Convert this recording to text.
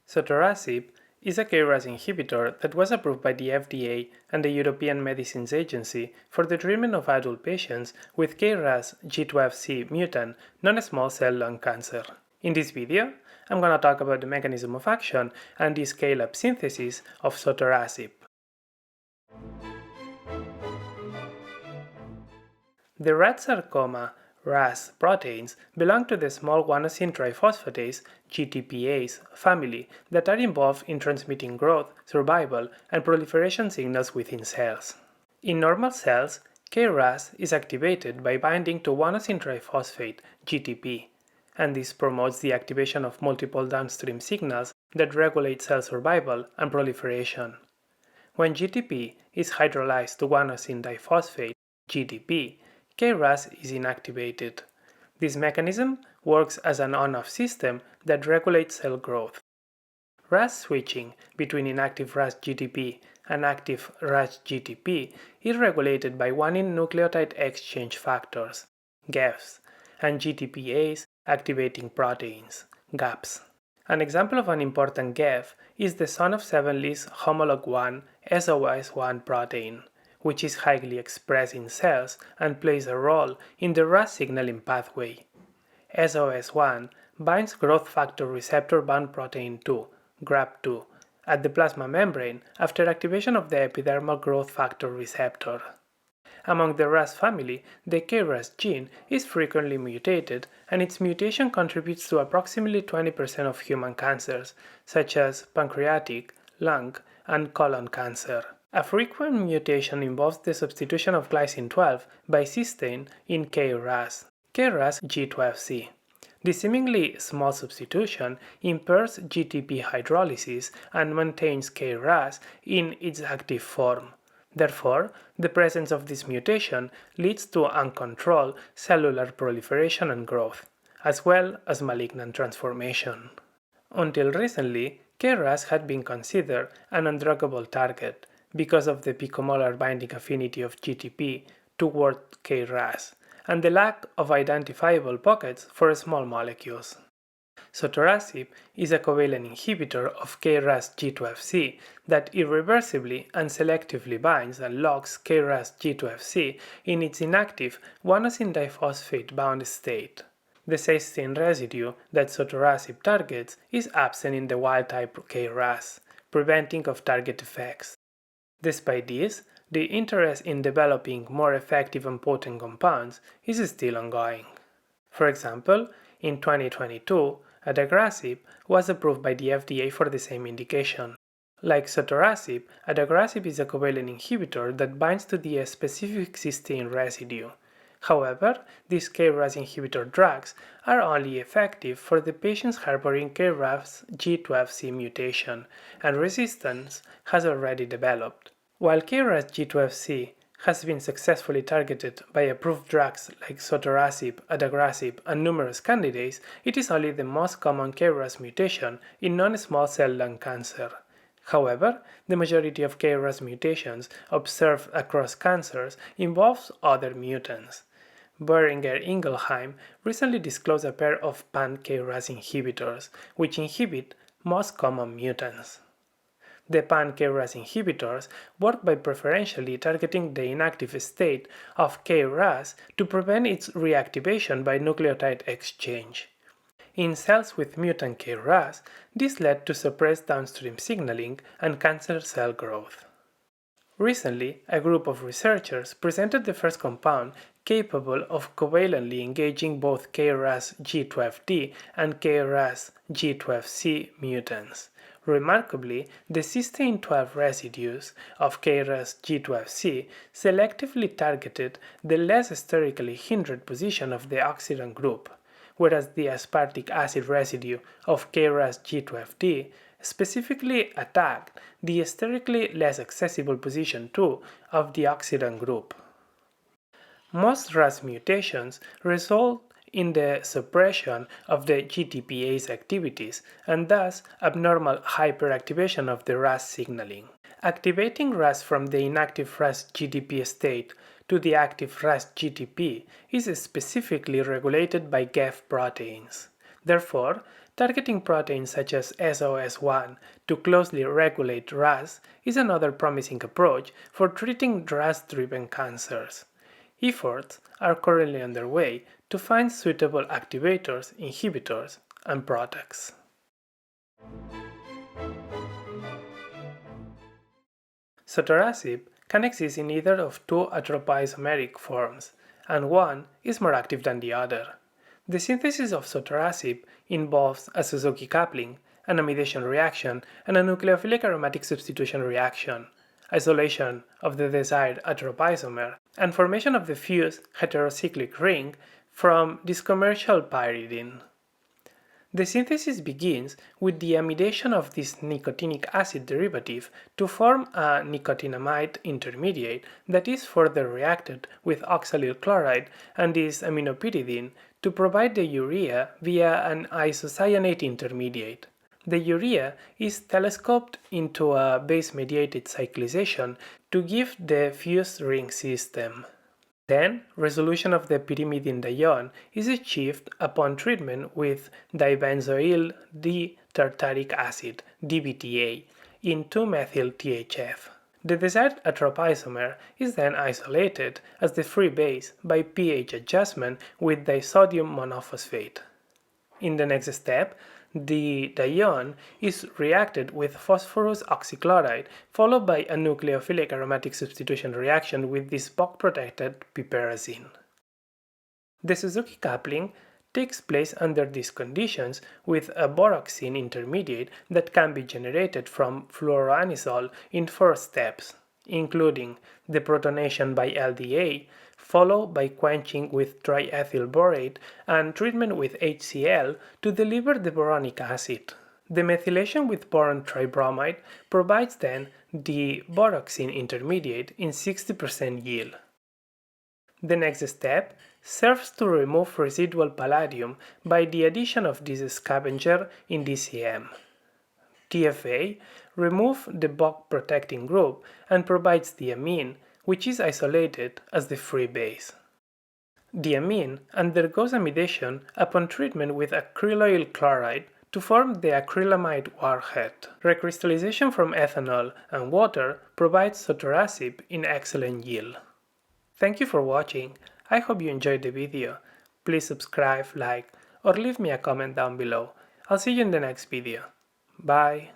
Sotorasib is a KRAS inhibitor that was approved by the FDA and the European Medicines Agency for the treatment of adult patients with KRAS G12C mutant non-small cell lung cancer. In this video, I'm going to talk about the mechanism of action and the scale-up synthesis of sotorasib. The rat sarcoma RAS proteins belong to the small guanosine triphosphatase GTPase family that are involved in transmitting growth, survival, and proliferation signals within cells. In normal cells, KRAS is activated by binding to guanosine triphosphate GTP, and this promotes the activation of multiple downstream signals that regulate cell survival and proliferation. When GTP is hydrolyzed to guanosine diphosphate GTP, KRAS is inactivated. This mechanism works as an on-off system that regulates cell growth. RAS switching between inactive RAS-GTP and active RAS-GTP is regulated by guanine nucleotide exchange factors, GEFs, and GTPase-activating proteins, GAPs. An example of an important GEF is the son of 7-lys homolog 1 SOS1 protein, which is highly expressed in cells and plays a role in the RAS signaling pathway. SOS1 binds growth factor receptor bound protein 2, GRAP2, at the plasma membrane after activation of the epidermal growth factor receptor. Among the RAS family, the KRAS gene is frequently mutated, and its mutation contributes to approximately 20% of human cancers, such as pancreatic, lung, and colon cancer. A frequent mutation involves the substitution of glycine 12 by cysteine in KRAS G12C. This seemingly small substitution impairs GTP hydrolysis and maintains KRAS in its active form. Therefore, the presence of this mutation leads to uncontrolled cellular proliferation and growth, as well as malignant transformation. Until recently, KRAS had been considered an undruggable target because of the picomolar binding affinity of GTP toward KRAS and the lack of identifiable pockets for small molecules. Sotorasib is a covalent inhibitor of KRAS G12C that irreversibly and selectively binds and locks KRAS G12C in its inactive guanosine diphosphate bound state. The cysteine residue that sotorasib targets is absent in the wild-type KRAS, preventing off-target effects. Despite this, the interest in developing more effective and potent compounds is still ongoing. For example, in 2022, adagrasib was approved by the FDA for the same indication. Like sotorasib, adagrasib is a covalent inhibitor that binds to the specific cysteine residue. However, these KRAS inhibitor drugs are only effective for the patients harboring KRAS G12C mutation, and resistance has already developed. While KRAS G12C has been successfully targeted by approved drugs like sotorasib, adagrasib, and numerous candidates, it is only the most common KRAS mutation in non-small cell lung cancer. However, the majority of KRAS mutations observed across cancers involves other mutants. Boehringer Ingelheim recently disclosed a pair of pan-KRAS inhibitors, which inhibit most common mutants. The pan-KRAS inhibitors work by preferentially targeting the inactive state of KRAS to prevent its reactivation by nucleotide exchange. In cells with mutant KRAS, this led to suppressed downstream signaling and cancer cell growth. Recently, a group of researchers presented the first compound capable of covalently engaging both KRAS G12D and KRAS G12C mutants. Remarkably, the cysteine 12 residues of KRAS G12C selectively targeted the less sterically hindered position of the oxidant group, whereas the aspartic acid residue of KRAS G12D specifically attacked the sterically less accessible position 2 of the oxidant group. Most RAS mutations result in the suppression of the GTPase activities and thus abnormal hyperactivation of the RAS signaling. Activating RAS from the inactive RAS-GDP state to the active RAS-GTP is specifically regulated by GEF proteins. Therefore, Targeting proteins such as SOS1 to closely regulate RAS is another promising approach for treating RAS-driven cancers. Efforts are currently underway to find suitable activators, inhibitors, and products. Sotorasib can exist in either of two heteroisomeric forms, and one is more active than the other. The synthesis of sotorasib involves a Suzuki coupling, an amidation reaction, and a nucleophilic aromatic substitution reaction, isolation of the desired heteroisomer, and formation of the fused heterocyclic ring from this commercial pyridine. The synthesis begins with the amidation of this nicotinic acid derivative to form a nicotinamide intermediate that is further reacted with oxalyl chloride and this aminopyridine to provide the urea via an isocyanate intermediate. The urea is telescoped into a base-mediated cyclization to give the fused ring system. Then, resolution of the pyrimidine dione is achieved upon treatment with dibenzoyl D-tartaric acid, DBTA, in 2-methyl-THF. The desired heteroisomer is then isolated as the free base by pH adjustment with disodium monophosphate. In the next step, the dione is reacted with phosphorus oxychloride, followed by a nucleophilic aromatic substitution reaction with this Bock-protected piperazine. The Suzuki coupling takes place under these conditions with a boroxine intermediate that can be generated from fluoroanisole in 4 steps, including deprotonation by LDA, followed by quenching with triethyl borate and treatment with HCl to deliver the boronic acid. The methylation with boron tribromide provides then the boroxine intermediate in 60% yield. The next step serves to remove residual palladium by the addition of this scavenger in DCM. TFA removes the Bock protecting group and provides the amine, which is isolated as the free base. The amine undergoes amidation upon treatment with acryloyl chloride to form the acrylamide warhead. Recrystallization from ethanol and water provides sotorasib in excellent yield. Thank you for watching. I hope you enjoyed the video. Please subscribe, like, or leave me a comment down below. I'll see you in the next video. Bye.